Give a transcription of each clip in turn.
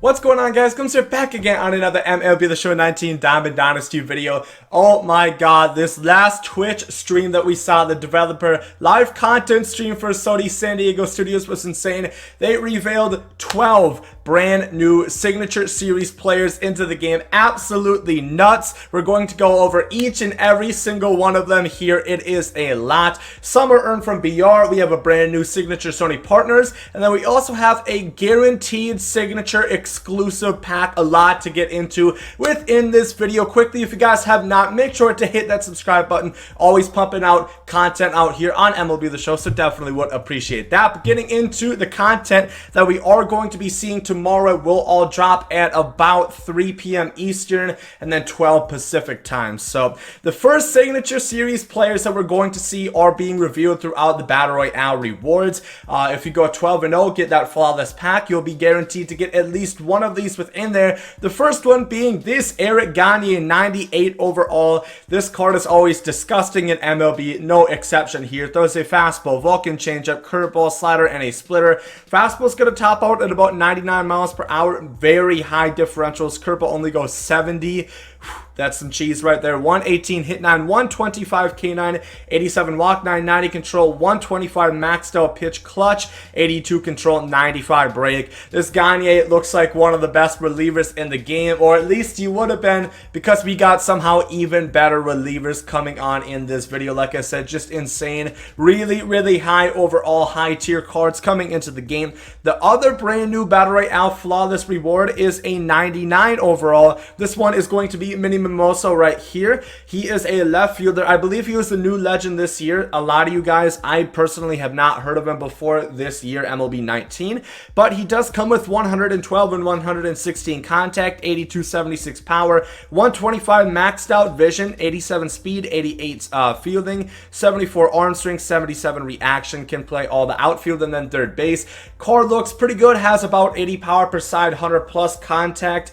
What's going on, guys? Gomes here back again on another MLB The Show 19 Diamond Dynasty video. Oh my god, this last Twitch stream that we saw, the developer live content stream for Sony San Diego Studios, was insane. They revealed 12 brand new signature series players into the game. Absolutely nuts. We're going to go over each and every single one of them here. It is a lot. Some are earned from BR. We have a brand new signature Sony partners, and then we also have a guaranteed signature exclusive pack. A lot to get into within this video. Quickly, if you guys have not, make sure to hit that subscribe button. Always pumping out content out here on MLB The Show, so definitely would appreciate that. But getting into the content that we are going to be seeing tomorrow will all drop at about 3 p.m. Eastern and then 12 Pacific time. So the first signature series players that we're going to see are being revealed throughout the Battle Royale rewards. If you go 12-0, get that flawless pack, you'll be guaranteed to get at least one of these within there. The first one being this Eric Gagne 98 overall. This card is always disgusting in MLB, no exception here. Throws a fastball, Vulcan changeup, curveball, slider, and a splitter. Fastball's going to top out at about 99 miles per hour. Very high differentials. Curveball only goes 70. That's some cheese right there. 118 hit 9, 125 K9, 87 walk 9, 90 control, 125 maxed out pitch clutch, 82 control, 95 break. This Gagne looks like one of the best relievers in the game, or at least he would have been, because we got somehow even better relievers coming on in this video. Like I said, just insane. Really high overall, high tier cards coming into the game. The other brand new Battle Royale flawless reward is a 99 overall. This one is going to be Minnie Minoso right here. He is a left fielder. I believe he was the new legend this year. A lot of you guys, I personally have not heard of him before this year, MLB 19, but he does come with 112 and 116 contact, 8276 power, 125 maxed out vision, 87 speed, 88 fielding, 74 arm strength, 77 reaction, can play all the outfield and then third base. Card looks pretty good, has about 80 power per side, 100 plus contact,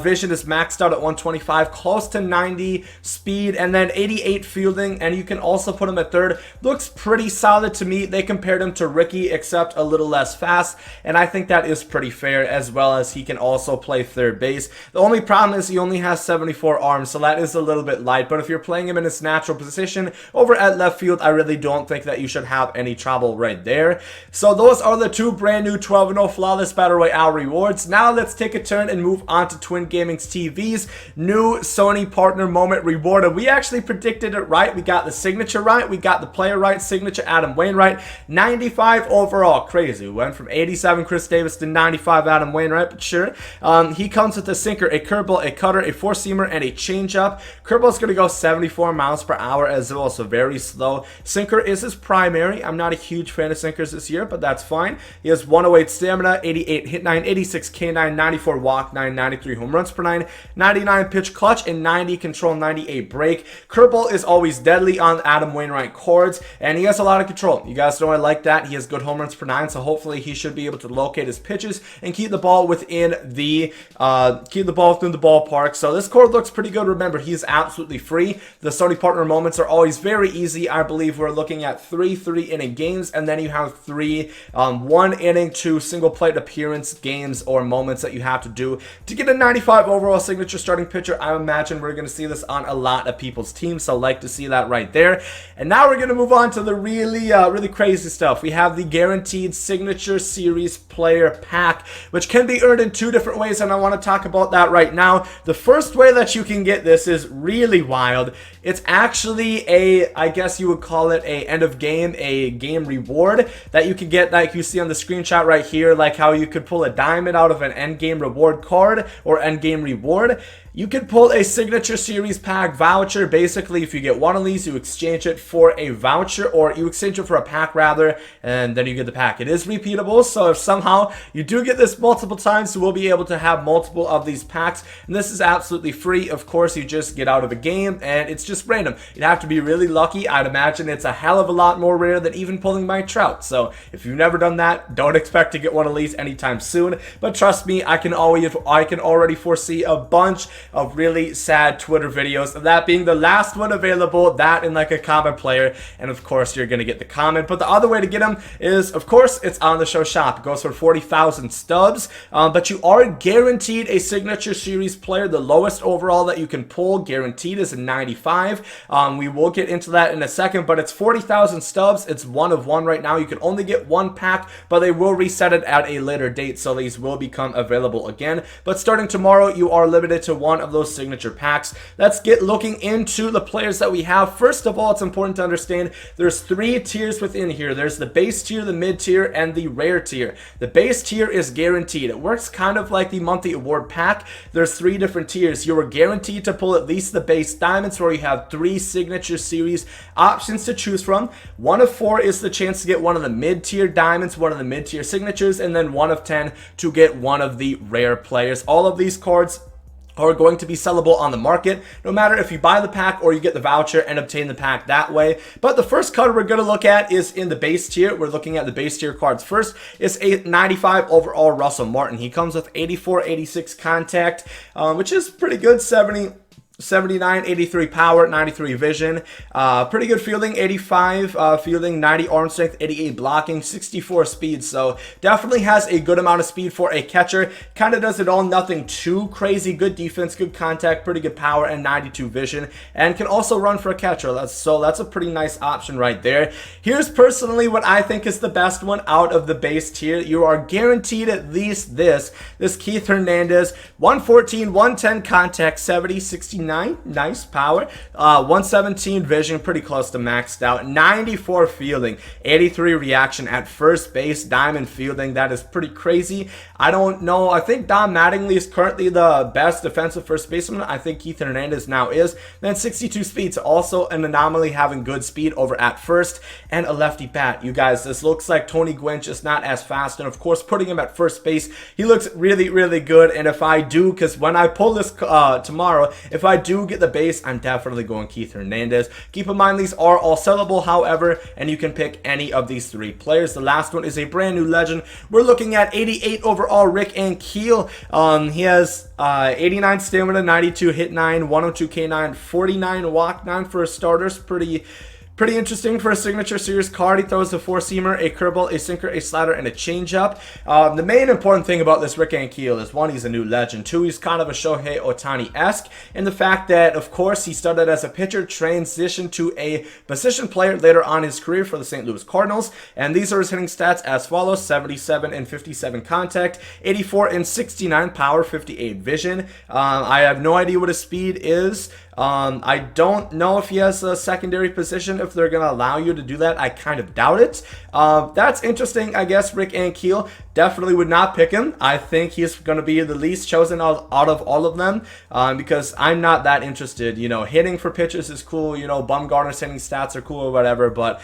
vision is maxed out at 125, close to 90 speed, and then 88 fielding, and you can also put him at third. Looks pretty solid to me. They compared him to Ricky, except a little less fast, and I think that is pretty fair, as well as he can also play third base. The only problem is he only has 74 arms, so that is a little bit light, but if you're playing him in his natural position over at left field, I really don't think that you should have any trouble right there. So those are the two brand new 12-0 flawless Battle Royale rewards. Now let's take a turn and move on to Twin Gaming's TV's new Sony partner moment reward. And we actually predicted it right. We got the signature right. We got the player right. Signature Adam Wainwright. 95 overall. Crazy. We went from 87 Chris Davis to 95 Adam Wainwright, but sure. He comes with a sinker, a curveball, a cutter, a four-seamer, and a changeup. Curveball's going to go 74 miles per hour as well, so very slow. Sinker is his primary. I'm not a huge fan of sinkers this year, but that's fine. He has 108 stamina, 88 hit 9, 86 K9, 94 walk 9, 93 home runs per 9, 99 pitch clutch, and 90 control, 98 break. Curveball is always deadly on Adam Wainwright cards, and he has a lot of control. You guys know I like that. He has good home runs per 9, so hopefully he should be able to locate his pitches and keep the ball within the ballpark. So this card looks pretty good. Remember, he's absolutely free. The Sony partner moments are always very easy. I believe we're looking at 3 3-inning games, and then you have 3 1-inning to single plate appearance games or moments that you have to do to get a 95 overall signature starting pitcher. I imagine we're going to see this on a lot of people's teams, so I like to see that right there. And now we're going to move on to the really crazy stuff. We have the guaranteed signature series player pack, which can be earned in 2 different ways, and I want to talk about that right now. The first way that you can get this is really wild. It's actually I guess you would call it a end of game, a game reward that you can get, like you see on the screenshot right here, like how you could pull a diamond out of an end game reward card or end game reward. You can pull a signature series pack voucher. Basically, if you get one of these, you exchange it for a voucher, or you exchange it for a pack rather, and then you get the pack. It is repeatable, so if somehow you do get this multiple times, you will be able to have multiple of these packs, and this is absolutely free. Of course, you just get out of the game, and it's just just random. You'd have to be really lucky. I'd imagine it's a hell of a lot more rare than even pulling my Trout. So if you've never done that, don't expect to get one of these anytime soon. But trust me, I can already foresee a bunch of really sad Twitter videos of that being the last one available, that in like a common player, and of course you're gonna get the common. But the other way to get them is, of course, it's on the show shop. It goes for 40,000 stubs, but you are guaranteed a signature series player. The lowest overall that you can pull guaranteed is a 95. We will get into that in a second, but it's 40,000 stubs. It's 1 of 1 right now. You can only get 1 pack, but they will reset it at a later date, so these will become available again. But starting tomorrow, you are limited to 1 of those signature packs. Let's get looking into the players that we have. First of all, it's important to understand there's 3 tiers within here. There's the base tier, the mid tier, and the rare tier. The base tier is guaranteed. It works kind of like the monthly award pack. There's 3 different tiers. You are guaranteed to pull at least the base diamonds, where you have 3 signature series options to choose from. 1 of 4 is the chance to get one of the mid tier diamonds, one of the mid tier signatures, and then 1 of 10 to get one of the rare players. All of these cards are going to be sellable on the market, no matter if you buy the pack or you get the voucher and obtain the pack that way. But the first card we're going to look at is in the base tier. We're looking at the base tier cards first. It's a 95 overall Russell Martin. He comes with 84, 86 contact, which is pretty good. 79, 83 power, 93 vision, pretty good fielding, 85 fielding, 90 arm strength, 88 blocking, 64 speed. So definitely has a good amount of speed for a catcher. Kind of does it all, nothing too crazy. Good defense, good contact, pretty good power, and 92 vision, and can also run for a catcher. That's a pretty nice option right there. Here's personally what I think is the best one out of the base tier. You are guaranteed at least this Keith Hernandez, 114, 110 contact, 70, 69. Nice power, 117 vision, pretty close to maxed out, 94 fielding, 83 reaction at first base, diamond fielding. That is pretty crazy. I don't know. I think Don Mattingly is currently the best defensive first baseman. I think Keith Hernandez now is. Then 62 speed, so also an anomaly, having good speed over at first, and a lefty bat. You guys, this looks like Tony Gwynn, just not as fast. And of course, putting him at first base, he looks really, really good. And if I do, because when I pull this tomorrow, if I do get the base, I'm definitely going Keith Hernandez. Keep in mind, these are all sellable, however, and you can pick any of these 3 players. The last one is a brand new legend. We're looking at 88 overall Rick Ankiel. He has 89 stamina, 92 hit 9, 102 K9, 49 walk 9 for starters. Pretty interesting for a signature series card. He throws a 4-seamer, a curveball, a sinker, a slider, and a changeup. The main important thing about this Rick Ankiel is, 1, he's a new legend. 2, he's kind of a Shohei Ohtani-esque in the fact that, of course, he started as a pitcher, transitioned to a position player later on in his career for the St. Louis Cardinals. And these are his hitting stats as follows: 77 and 57 contact, 84 and 69 power, 58 vision. I have no idea what his speed is. I don't know if he has a secondary position, if they're going to allow you to do that. I kind of doubt it. That's interesting, I guess. Rick Ankiel, definitely would not pick him. I think he's going to be the least chosen out of all of them, because I'm not that interested. You know, hitting for pitchers is cool. You know, Bumgarner's hitting stats are cool or whatever, but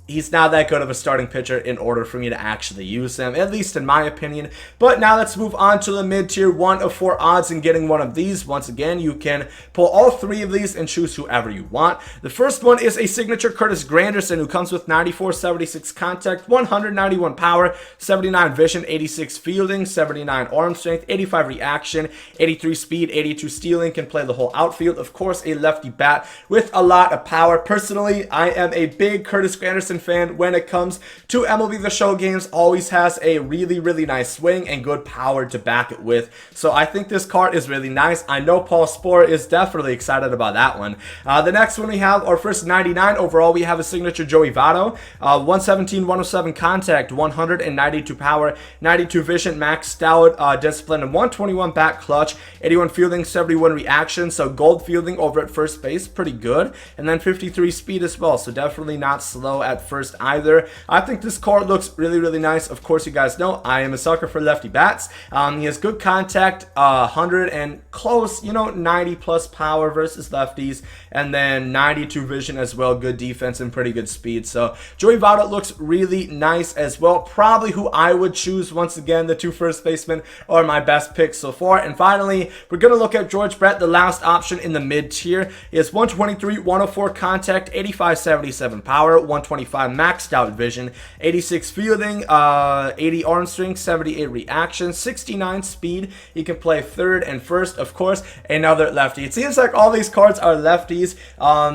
he's not that good of a starting pitcher in order for me to actually use him, at least in my opinion. But now let's move on to the mid-tier. 1 of 4 odds in getting one of these. Once again, you can pull all 3 of these and choose whoever you want. The first one is a signature Curtis Granderson, who comes with 94, 76 contact, 191 power, 79 vision, 86 fielding, 79 arm strength, 85 reaction, 83 speed, 82 stealing, can play the whole outfield. Of course, a lefty bat with a lot of power. Personally, I am a big Curtis Granderson fan when it comes to MLB The Show games. Always has a really, really nice swing and good power to back it with. So I think this card is really nice. I know Paul Sporer is definitely excited about that one. The next one we have, our first 99 overall, we have a signature Joey Votto. 117, 107 contact, 192 power, 92 vision, maxed out discipline, and 121 bat clutch, 81 fielding, 71 reaction. So gold fielding over at first base, pretty good. And then 53 speed as well. So definitely not slow at first either. I think this card looks really, really nice. Of course, you guys know I am a sucker for lefty bats. He has good contact, 100 and close, you know, 90 plus power versus lefties, and then 92 vision as well. Good defense and pretty good speed. So Joey Votto looks really nice as well. Probably who I would choose. Once again, the 2 first basemen are my best picks so far. And finally, we're going to look at George Brett, the last option in the mid tier. He has 123, 104 contact, 85, 77 power, 125 maxed out vision, 86 fielding, 80 arm strength, 78 reaction, 69 speed. He can play third and first, of course, another lefty. It seems like all these cards are lefties.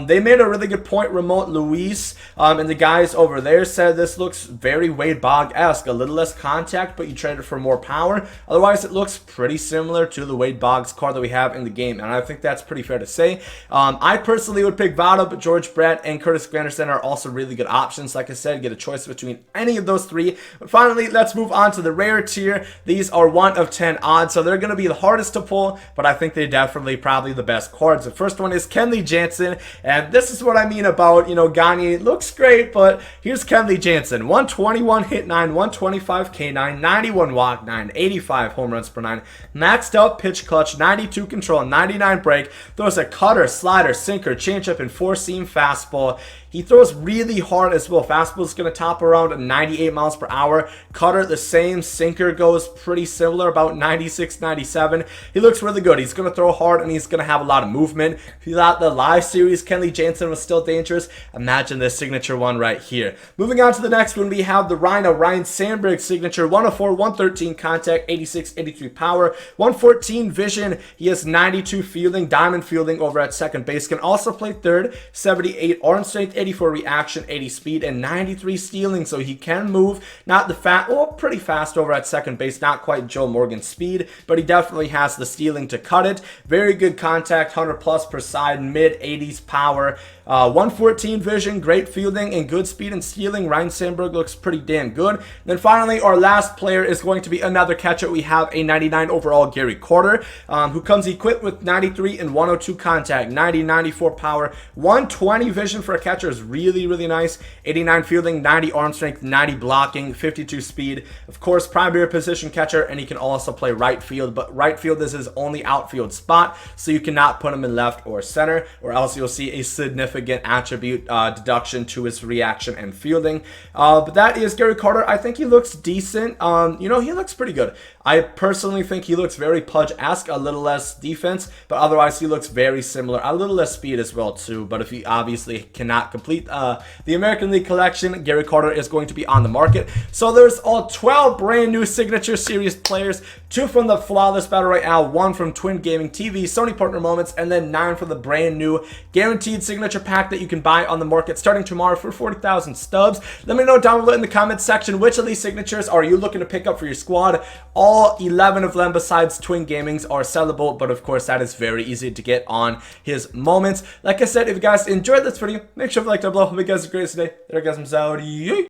They made a really good point. Remote Luis and the guys over there said this looks very Wade Boggs-esque. A little less contact, but you trade it for more power. Otherwise, it looks pretty similar to the Wade Boggs card that we have in the game, and I think that's pretty fair to say. I personally would pick Votto, but George Brett and Curtis Granderson are also really good options. Like I said, get a choice between any of those 3. But finally, let's move on to the rare tier. These are 1 of 10 odds, so they're going to be the hardest to pull, but I think they're definitely probably the best cards. The first one is Kenley Jansen, and this is what I mean about, you know, Gagne looks great, but here's Kenley Jansen. 121 hit 9, 125 K9, 91 walk 9, 85 home runs per 9, maxed out pitch clutch, 92 control, 99 break, throws a cutter, slider, sinker, changeup, and 4-seam fastball. He throws really hard as well. Fastball is going to top around 98 miles per hour. Cutter, the same. Sinker goes pretty similar, about 96, 97. He looks really good. He's going to throw hard, and he's going to have a lot of movement. If you thought the live series Kenley Jansen was still dangerous, imagine this signature one right here. Moving on to the next one, we have the Rhino, Ryan Sandberg signature. 104, 113 contact, 86, 83 power, 114 vision. He has 92 fielding, diamond fielding over at second base. Can also play third, 78 arm strength, 84 reaction, 80 speed, and 93 stealing, so he can move. Not the pretty fast over at second base, not quite Joe Morgan speed, but he definitely has the stealing to cut it. Very good contact, 100 plus per side, mid 80s power, 114 vision, great fielding, and good speed and stealing. Ryan Sandberg looks pretty damn good. Then finally, our last player is going to be another catcher. We have a 99 overall Gary Carter, who comes equipped with 93 and 102 contact, 90, 94 power, 120 vision for a catcher is really, really nice. 89 fielding, 90 arm strength, 90 blocking, 52 speed. Of course, primary position catcher, and he can also play right field, but right field is his only outfield spot, so you cannot put him in left or center, or else you'll see a significant attribute deduction to his reaction and fielding. But that is Gary Carter. I think he looks decent. You know, he looks pretty good. I personally think he looks very Pudge-esque, a little less defense, but otherwise he looks very similar. A little less speed as well too, but if he obviously cannot complete the American League collection, Gary Carter is going to be on the market. So there's all 12 brand new Signature Series players, 2 from the Flawless Battle Royale, 1 from Twin Gaming TV, Sony Partner Moments, and then 9 from the brand new Guaranteed Signature Pack that you can buy on the market starting tomorrow for 40,000 stubs. Let me know down below in the comments section which of these signatures are you looking to pick up for your squad. All 11 of them besides Twin Gaming's are sellable, but of course that is very easy to get on his moments. Like I said, if you guys enjoyed this video, make sure to like down below. Hope you guys have a great day. There, guys, I'm out.